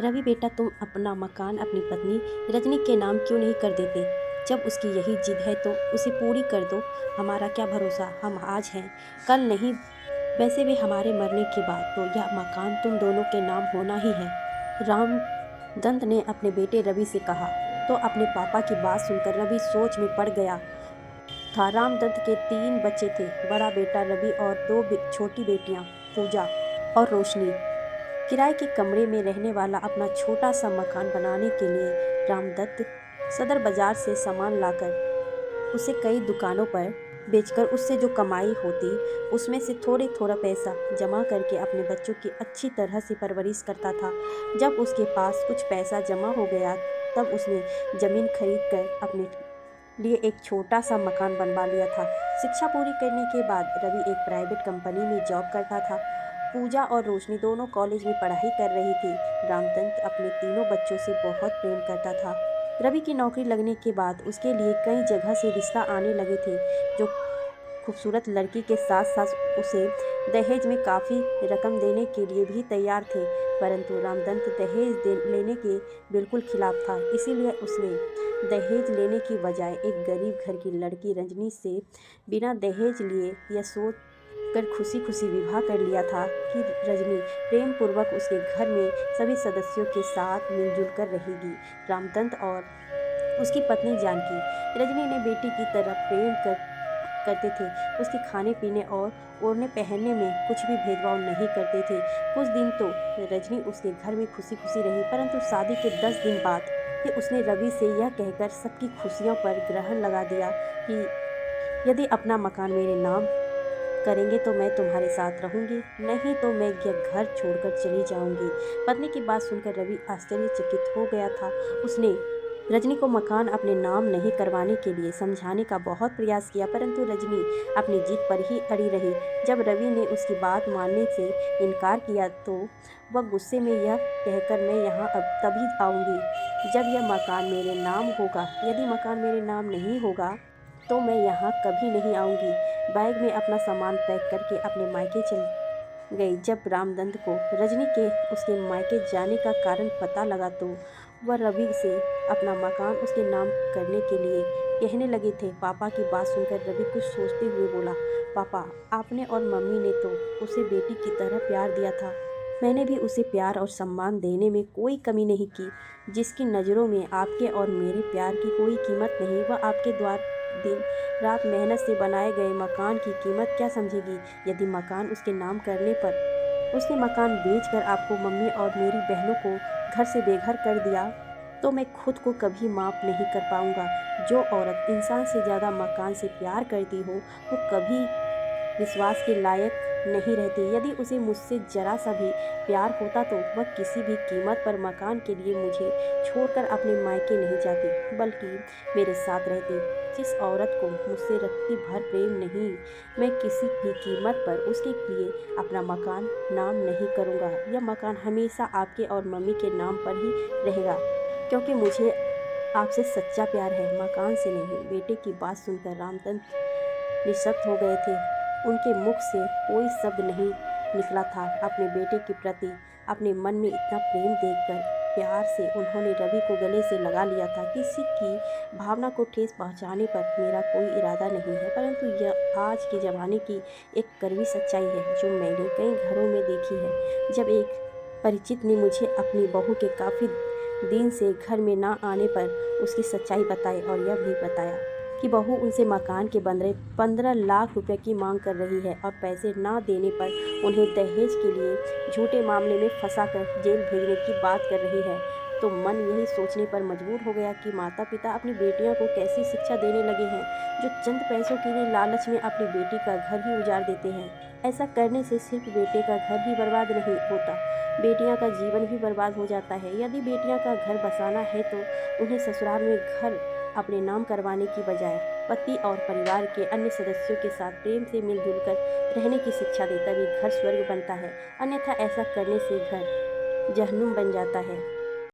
रवि बेटा, तुम अपना मकान अपनी पत्नी रजनी के नाम क्यों नहीं कर देते? जब उसकी यही जिद है तो उसे पूरी कर दो। हमारा क्या भरोसा, हम आज हैं कल नहीं। वैसे भी हमारे मरने के बाद तो यह मकान तुम दोनों के नाम होना ही है। रामदंत ने अपने बेटे रवि से कहा तो अपने पापा की बात सुनकर रवि सोच में पड़ गया था। रामदत्त के 3 बच्चे थे, बड़ा बेटा रवि और 2 छोटी बेटियां पूजा और रोशनी। किराए के कमरे में रहने वाला अपना छोटा सा मकान बनाने के लिए रामदत्त सदर बाजार से सामान लाकर उसे कई दुकानों पर बेचकर उससे जो कमाई होती उसमें से थोड़े थोड़ा पैसा जमा करके अपने बच्चों की अच्छी तरह से परवरिश करता था। जब उसके पास कुछ पैसा जमा हो गया तब उसने ज़मीन खरीद कर अपने लिए एक छोटा सा मकान बनवा लिया था। शिक्षा पूरी करने के बाद रवि एक प्राइवेट कंपनी में जॉब करता था। पूजा और रोशनी दोनों कॉलेज में पढ़ाई कर रही थी। रामदत्त अपने तीनों बच्चों से बहुत प्रेम करता था। रवि की नौकरी लगने के बाद उसके लिए कई जगह से रिश्ता आने लगे थे, जो खूबसूरत लड़की के साथ साथ उसे दहेज में काफ़ी रकम देने के लिए भी तैयार थे। परंतु रामदत्त दहेज लेने के बिल्कुल खिलाफ था। इसीलिए उसने दहेज लेने की बजाय एक गरीब घर की लड़की रजनी से बिना दहेज लिए यह सोच कर खुशी खुशी विवाह कर लिया था कि रजनी प्रेम पूर्वक उसके घर में सभी सदस्यों के साथ मिलजुल कर रहेगी। रामदत्त और उसकी पत्नी जानकी रजनी ने बेटी की तरह करते थे। उसके खाने पीने और ओढ़ने पहनने में कुछ भी भेदभाव नहीं करते थे। कुछ दिन तो रजनी उसके घर में खुशी खुशी रही, परंतु शादी के 10 दिन बाद ही उसने रवि से यह कहकर सबकी खुशियों पर ग्रहण लगा दिया कि यदि अपना मकान मेरे नाम करेंगे तो मैं तुम्हारे साथ रहूंगी, नहीं तो मैं यह घर छोड़कर चली जाऊंगी। पत्नी की बात सुनकर रवि आश्चर्यचकित हो गया था। उसने रजनी को मकान अपने नाम नहीं करवाने के लिए समझाने का बहुत प्रयास किया, परंतु रजनी अपनी जिद पर ही अड़ी रही। जब रवि ने उसकी बात मानने से इनकार किया तो वह गुस्से में यह कहकर मैं यहाँ अब तभी आऊँगी जब यह मकान मेरे नाम होगा। यदि मकान मेरे नाम नहीं होगा तो मैं यहाँ कभी नहीं आऊँगी। बैग में अपना सामान पैक करके अपने मायके चल गई। जब रामदत्त को रजनी के उसके मायके जाने का कारण पता लगा तो वह रवि से अपना मकान उसके नाम करने के लिए कहने लगे थे। पापा की बात सुनकर रवि कुछ सोचते हुए बोला, पापा, आपने और मम्मी ने तो उसे बेटी की तरह प्यार दिया था। मैंने भी उसे प्यार और सम्मान देने में कोई कमी नहीं की। जिसकी नज़रों में आपके और मेरे प्यार की कोई कीमत नहीं, वह आपके द्वार दिन रात मेहनत से बनाए गए मकान की कीमत क्या समझेगी? यदि मकान उसके नाम करने पर उसने मकान बेचकर आपको, मम्मी और मेरी बहनों को घर से बेघर कर दिया तो मैं खुद को कभी माफ़ नहीं कर पाऊंगा। जो औरत इंसान से ज़्यादा मकान से प्यार करती हो वो कभी विश्वास के लायक नहीं रहती। यदि उसे मुझसे जरा सा भी प्यार होता तो वह किसी भी कीमत पर मकान के लिए मुझे छोड़कर अपने मायके नहीं जाती, बल्कि मेरे साथ रहती। जिस औरत को मुझसे रत्ती भर प्रेम नहीं, मैं किसी भी कीमत पर उसके लिए अपना मकान नाम नहीं करूँगा। यह मकान हमेशा आपके और मम्मी के नाम पर ही रहेगा, क्योंकि मुझे आपसे सच्चा प्यार है, मकान से नहीं। बेटे की बात सुनकर रामदत्त निःशब्द हो गए थे। उनके मुख से कोई शब्द नहीं निकला था। अपने बेटे के प्रति अपने मन में इतना प्रेम देखकर प्यार से उन्होंने रवि को गले से लगा लिया था। किसी की भावना को ठेस पहुंचाने पर मेरा कोई इरादा नहीं है, परंतु यह आज के ज़माने की एक कड़वी सच्चाई है जो मैंने कई घरों में देखी है। जब एक परिचित ने मुझे अपनी बहू के काफ़ी दिन से घर में ना आने पर उसकी सच्चाई बताई और यह भी बताया कि बहू उनसे मकान के बदले 15 लाख रुपए की मांग कर रही है और पैसे ना देने पर उन्हें दहेज के लिए झूठे मामले में फंसाकर जेल भेजने की बात कर रही है। तो मन यही सोचने पर मजबूर हो गया कि माता पिता अपनी बेटियों को कैसी शिक्षा देने लगे हैं, जो चंद पैसों के लिए लालच में अपनी बेटी का घर ही उजाड़ देते हैं। ऐसा करने से सिर्फ बेटे का घर ही बर्बाद नहीं होता, बेटियां का जीवन भी बर्बाद हो जाता है। यदि बेटियां का घर बसाना है तो उन्हें ससुराल में घर अपने नाम करवाने की बजाय पति और परिवार के अन्य सदस्यों के साथ प्रेम से मिलजुल कर रहने की शिक्षा दे, तभी घर स्वर्ग बनता है। अन्यथा ऐसा करने से घर जहन्नुम बन जाता है।